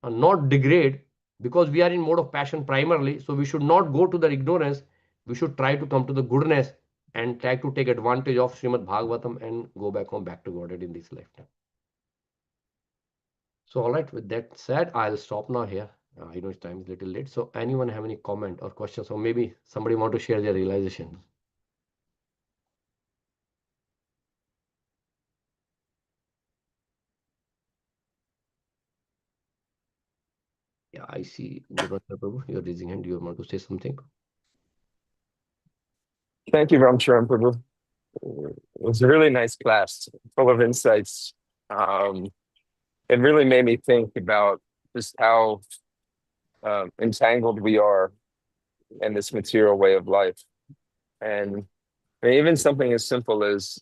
and not degrade, because we are in mode of passion primarily. So we should not go to the ignorance. We should try to come to the goodness and try to take advantage of Srimad Bhagavatam and go back home, back to Godhead in this lifetime. So all right, with that said, I'll stop now here. I know it's time is a little late. So anyone have any comment or questions, or maybe somebody want to share their realization? Yeah, I see. Guruvata Prabhu, you're raising hand. You want to say something? Thank you, Ramcharan Prabhu. It was a really nice class, full of insights. It really made me think about just how entangled we are in this material way of life. And I mean, even something as simple as,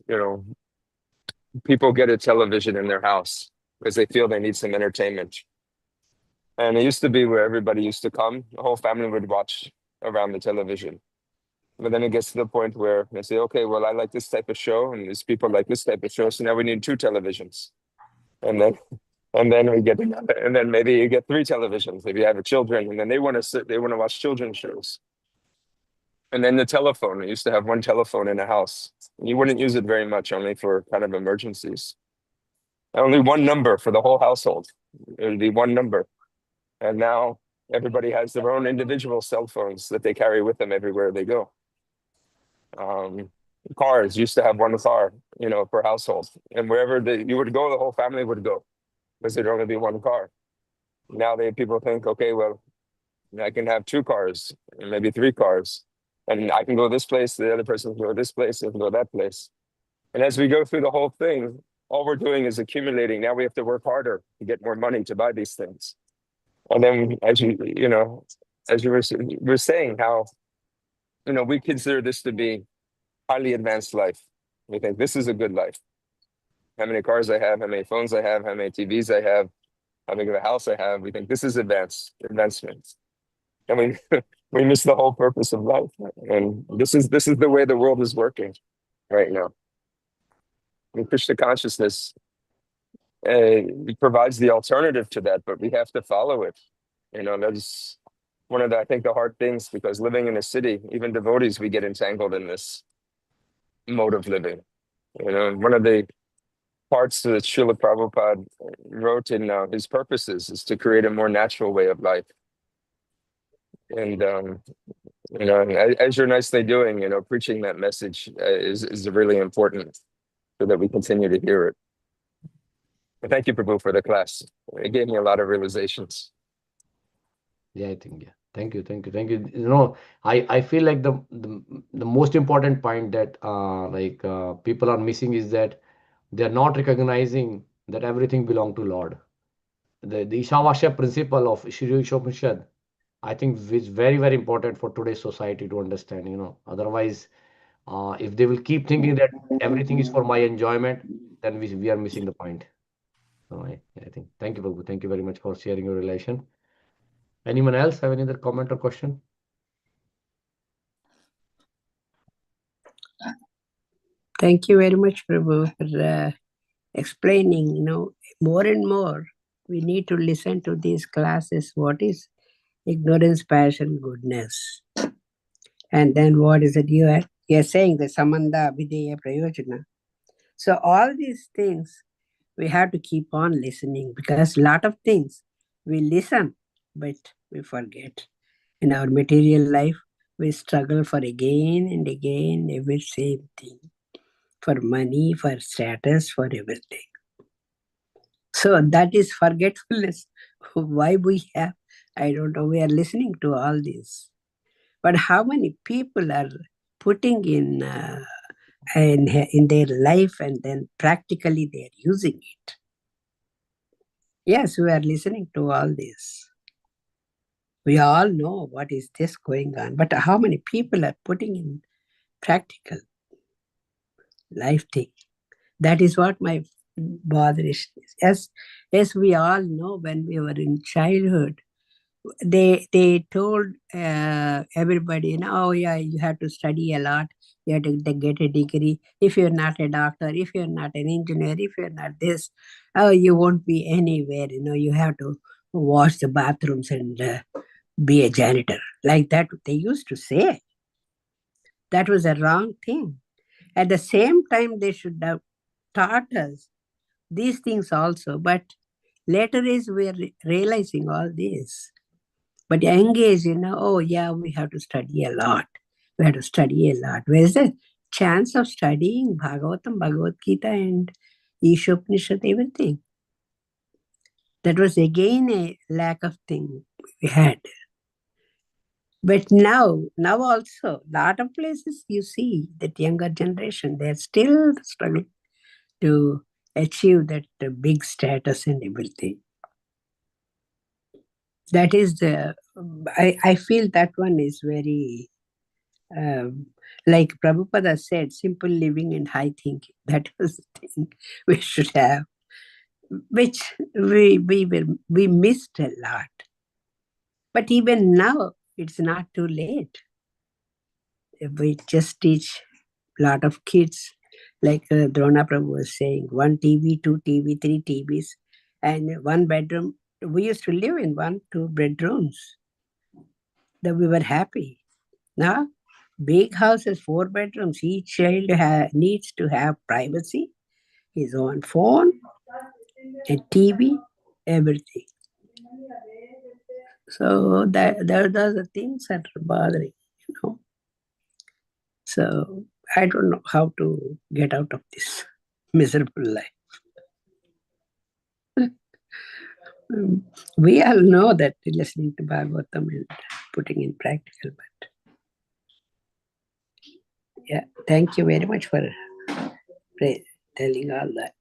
people get a television in their house because they feel they need some entertainment. And it used to be where everybody used to come, the whole family would watch around the television. But then it gets to the point where they say, okay, well, I like this type of show, and these people like this type of show, so now we need 2 televisions. And then we get another, and then maybe you get 3 televisions if you have children, and then they want to watch children's shows. And then the telephone, we used to have 1 telephone in a house. You wouldn't use it very much, only for kind of emergencies. Only 1 number for the whole household. It would be 1 number. And now everybody has their own individual cell phones that they carry with them everywhere they go. Cars used to have 1 car, per household, and wherever you would go, the whole family would go, because there'd only be 1 car. Now people think, okay, well, I can have 2 cars and maybe 3 cars, and I can go this place, the other person can go this place, and can go that place. And as we go through the whole thing, all we're doing is accumulating. Now we have to work harder to get more money to buy these things. And then, as you were saying, how we consider this to be highly advanced life. We think this is a good life. How many cars I have, how many phones I have, how many TVs I have, how big of a house I have. We think this is advancement. And we miss the whole purpose of life. And this is the way the world is working right now. And Krishna consciousness provides the alternative to that, but we have to follow it. That's one of I think the hard things, because living in a city, even devotees, we get entangled in this mode of living. One of the parts that Srila Prabhupada wrote in his purposes is to create a more natural way of life. And as you're nicely doing, preaching that message is really important, so that we continue to hear it. And thank you, Prabhu, for the class. It gave me a lot of realizations. Yeah, I think, yeah. Thank you. I feel like the most important point that people are missing is that they are not recognizing that everything belongs to Lord. The Ishavasya principle of Shri Ishopanishad, I think, is very, very important for today's society to understand. Otherwise, if they will keep thinking that everything is for my enjoyment, then we are missing the point. So I think, thank you, Prabhu. Thank you very much for sharing your relation. Anyone else have any other comment or question? Thank you very much, Prabhu, for explaining, more and more. We need to listen to these classes. What is ignorance, passion, goodness? And then what is it? You're saying the Samanda, Abhideya, Prayojana. So all these things, we have to keep on listening, because a lot of things we listen, but we forget. In our material life, we struggle for again and again every same thing. For money, for status, for everything. So that is forgetfulness. Why we have, I don't know, we are listening to all this. But how many people are putting in their life, and then practically they are using it? Yes, we are listening to all this. We all know what is this going on, but how many people are putting in practical life thing? That is what my botherish. As we all know, when we were in childhood, they told everybody, oh yeah, you have to study a lot, you have to get a degree. If you're not a doctor, if you're not an engineer, if you're not this, oh, you won't be anywhere. You have to wash the bathrooms and be a janitor. Like that, they used to say. That was a wrong thing. At the same time, they should have taught us these things also. But later is we're realizing all this. But young age, oh yeah, we have to study a lot. We have to study a lot. Where's the chance of studying Bhagavatam, Bhagavad Gita, and Ishopanishad, everything? That was again a lack of thing we had. But now also, lot of places you see that younger generation, they're still struggling to achieve that big status and everything. That is I feel that one is very, like Prabhupada said, simple living and high thinking. That was the thing we should have, which we missed a lot. But even now, it's not too late. If we just teach a lot of kids, like Drona Prabhu was saying, 1 TV, 2 TV, 3 TVs, and 1 bedroom. We used to live in 1, 2 bedrooms. That we were happy. Now, big houses, 4 bedrooms. Each child needs to have privacy, his own phone, a TV, everything. So those are the things that are bothering. So I don't know how to get out of this miserable life. We all know that listening to Bhagavatam and putting in practical, but yeah, thank you very much for telling all that.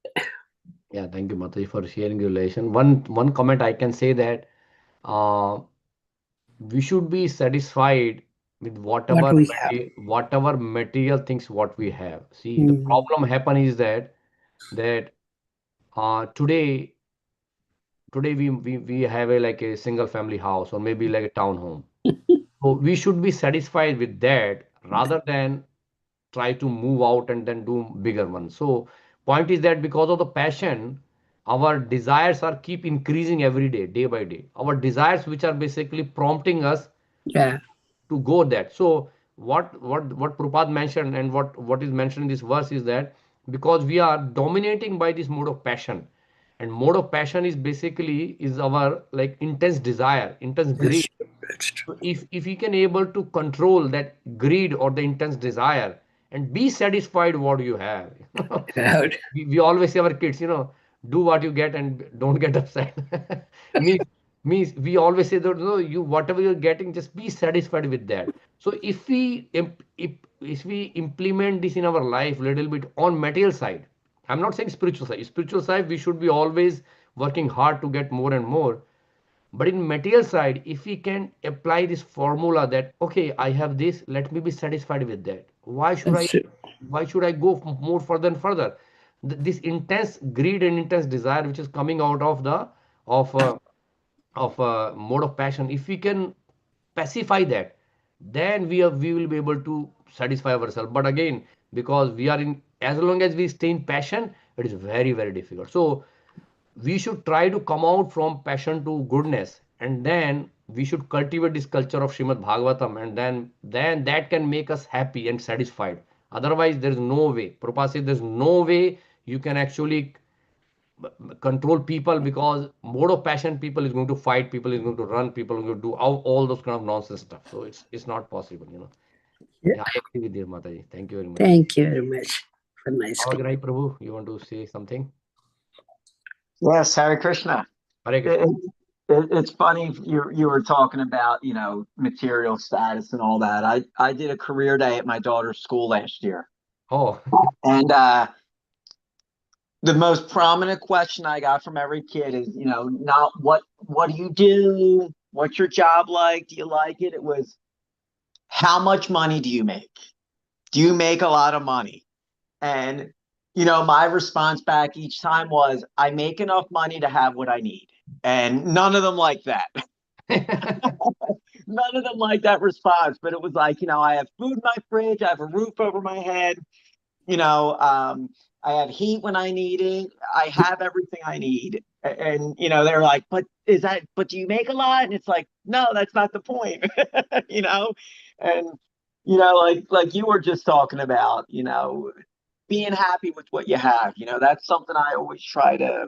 Yeah, thank you, Mataji, for sharing your relation. One comment I can say that we should be satisfied with What we have. whatever material things what we have. See, the problem happen is that today we have a single family house or maybe like a town home. So we should be satisfied with that rather than try to move out and then do bigger ones. So point is that because of the passion, our desires are keep increasing every day, day by day. Our desires, which are basically prompting us Yeah. to go that. So what Prabhupada mentioned and what is mentioned in this verse is that because we are dominating by this mode of passion, and mode of passion is basically is our like intense desire, intense greed. That's true. So if you can able to control that greed or the intense desire and be satisfied what you have, Right. we always say our kids, do what you get and don't get upset. means means we always say that no, you whatever you're getting, just be satisfied with that. So if we implement this in our life little bit on material side, I'm not saying spiritual side. Spiritual side we should be always working hard to get more and more. But in material side, if we can apply this formula that okay, I have this, let me be satisfied with that. That's true. Why should I go more further and further? This intense greed and intense desire, which is coming out of the of mode of passion, if we can pacify that, then we will be able to satisfy ourselves. But again, because we are in, as long as we stay in passion, it is very very difficult. So we should try to come out from passion to goodness, and then we should cultivate this culture of Srimad Bhagavatam, and then that can make us happy and satisfied. Otherwise there is no way. Prabhupada says there's no way you can actually control people, because mode of passion, people is going to fight, people is going to run, people are going to do all those kind of nonsense stuff. So it's not possible. Yeah. Yeah, I agree with you, Mataji. Thank you very much. Thank you very much for nice. Avagirai Prabhu, you want to say something? Yes, Hare Krishna. Hare Krishna. It's funny you were talking about material status and all that. I did a career day at my daughter's school last year, Oh, and the most prominent question I got from every kid is not what do you do, what's your job like, do you like it? It was how much money do you make? Do you make a lot of money? And my response back each time was, I make enough money to have what I need. And none of them like that. None of them like that response. But it was like, I have food in my fridge, I have a roof over my head, you know, um, I have heat when I need it, I have everything I need. And, they're like, but do you make a lot? And it's like, no, that's not the point, you know? And, like you were just talking about, being happy with what you have. That's something I always try to,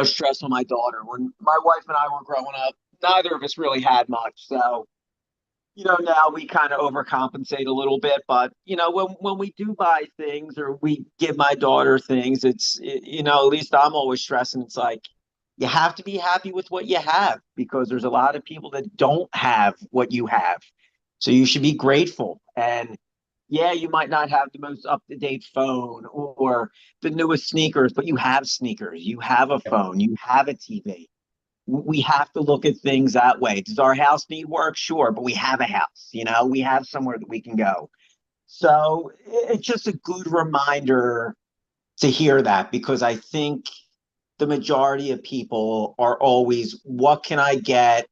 stress on my daughter. When my wife and I were growing up, neither of us really had much. So, now we kind of overcompensate a little bit. But, when we do buy things or we give my daughter things, at least I'm always stressing. It's like, you have to be happy with what you have because there's a lot of people that don't have what you have. So you should be grateful. And yeah, you might not have the most up to date phone or the newest sneakers, but you have sneakers, you have a phone, you have a TV. We have to look at things that way. Does our house need work? Sure, but we have a house, we have somewhere that we can go. So it's just a good reminder to hear that because I think the majority of people are always, what can I get?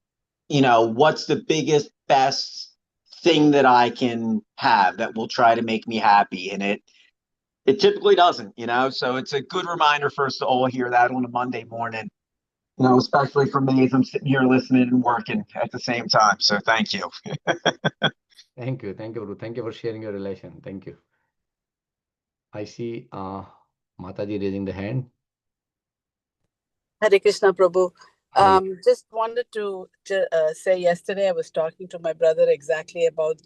What's the biggest, best thing that I can have that will try to make me happy? And it typically doesn't. So it's a good reminder for us to all hear that on a Monday morning, especially for me as I'm sitting here listening and working at the same time. So thank you. Thank you. Thank you, Bru. Thank you for sharing your relation. Thank you. I see Mataji raising the hand. Hare Krishna Prabhu. Hare. Just wanted to say yesterday I was talking to my brother exactly about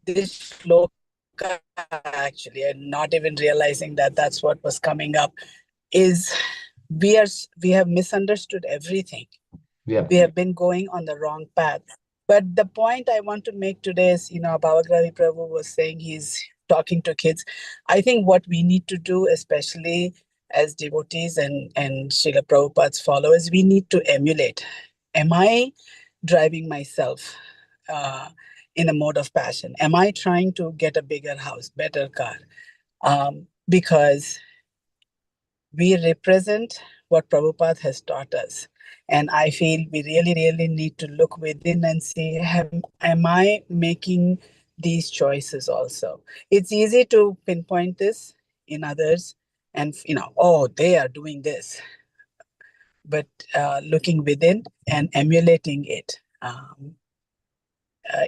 this shloka actually, and not even realizing that that's what was coming up. Is we have misunderstood everything. Yeah. We have been going on the wrong path. But the point I want to make today is, Bhavagravi Prabhu was saying he's talking to kids. I think what we need to do, especially as devotees and Srila Prabhupada's followers, we need to emulate. Am I driving myself in a mode of passion? Am I trying to get a bigger house, better car? Because we represent what Prabhupada has taught us. And I feel we really, really need to look within and see, am I making these choices also? It's easy to pinpoint this in others and, oh, they are doing this. But looking within and emulating it.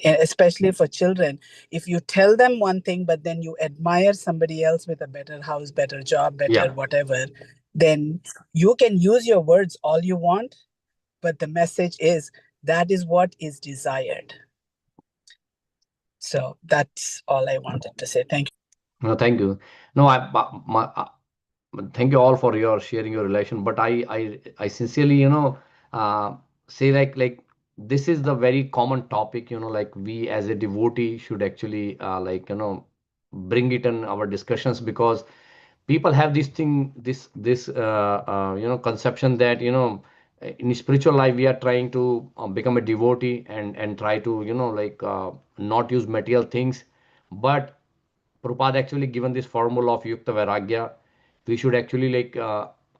Especially for children, if you tell them one thing, but then you admire somebody else with a better house, better job, better whatever, then you can use your words all you want, but the message is that is what is desired. So that's all I wanted to say. Thank you. No, thank you. No, thank you all for your sharing your relation. But I sincerely, say like this is the very common topic. Like we as a devotee should actually bring it in our discussions because people have this thing, this conception that in spiritual life we are trying to become a devotee and try to not use material things, but Prabhupada actually given this formula of Yukta Vairagya. We should actually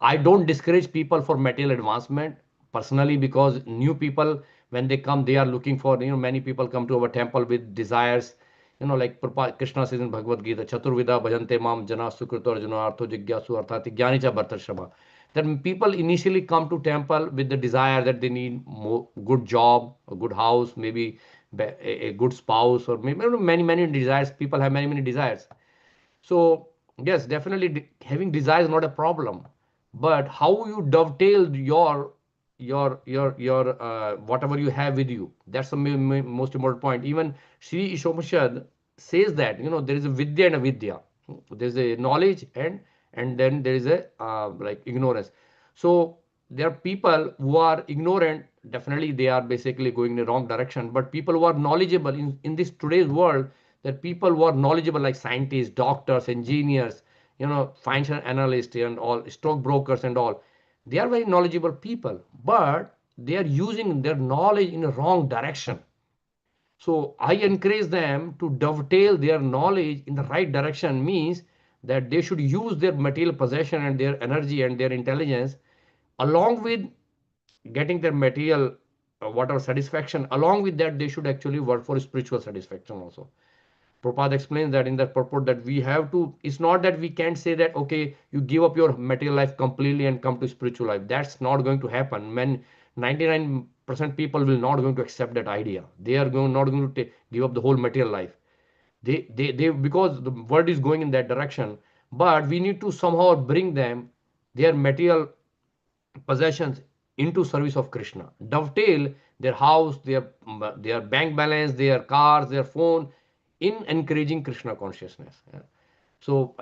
I don't discourage people for material advancement personally because new people, when they come, they are looking for, many people come to our temple with desires. Like Prabhupada, Krishna says in Bhagavad Gita, Chaturvida bhajante mam jana sukrito arjuna artho jigyasu arthati jnanicha bhartarshama. That people initially come to temple with the desire that they need more good job, a good house, maybe a good spouse, or maybe many desires. People have many desires. So yes, definitely having desire is not a problem, but how you dovetail your whatever you have with you, that's the most important point. Even Sri Ishopashad says that there is a vidya and a vidya. There's a knowledge and then there is a like ignorance. So there are people who are ignorant, definitely they are basically going in the wrong direction. But people who are knowledgeable in this today's world, that people who are knowledgeable like scientists, doctors, engineers, financial analysts and all, stockbrokers and all, they are very knowledgeable people, but they are using their knowledge in a wrong direction. So I encourage them to dovetail their knowledge in the right direction, means that they should use their material possession and their energy and their intelligence along with getting their material whatever satisfaction. Along with that, they should actually work for spiritual satisfaction also. Prabhupada explains that in that purport that we have to, it's not that we can't say that, okay, you give up your material life completely and come to spiritual life. That's not going to happen. When 99% people will not going to accept that idea. They are not going to give up the whole material life. They because the world is going in that direction, but we need to somehow bring them their material possessions into service of Krishna. Dovetail their house, their bank balance, their cars, their phone in encouraging Krishna consciousness. Yeah. So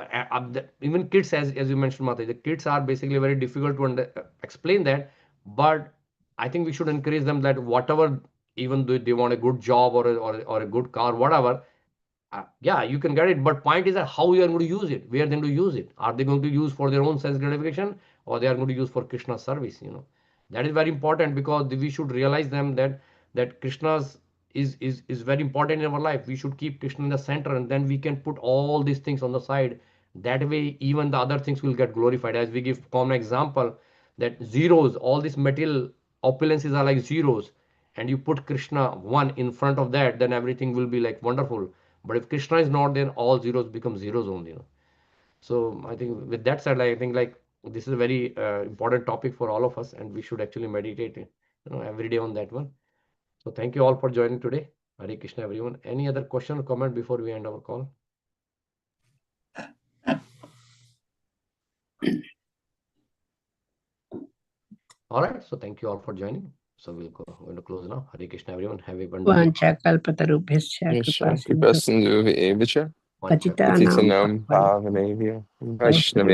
even kids, as you mentioned, Mata, the kids are basically very difficult to explain that. But I think we should encourage them that whatever, even though they want a good job or a good car, whatever, yeah, you can get it, but point is that how you are going to use it, where they're going to use it. Are they going to use for their own sense gratification, or they are going to use for Krishna's service? That is very important, because we should realize them that Krishna's is very important in our life. We should keep Krishna in the center, and then we can put all these things on the side. That way even the other things will get glorified. As we give common example, that zeros, all these material opulences are like zeros, and you put Krishna one in front of that, then everything will be like wonderful. But if Krishna is not there, all zeros become zeros only. So I think with that said, I think like this is a very important topic for all of us, and we should actually meditate every day on that one. So thank you all for joining today. Hare Krishna, everyone. Any other question or comment before we end our call? All right. So thank you all for joining. So we're going to close now. Hare Krishna, everyone. Have a wonderful day. Vanchakalpatarubhyascha Krishna kripasindhu Kripasindu Evacha Patitanam Patitanam Pavanavya Vaishnavya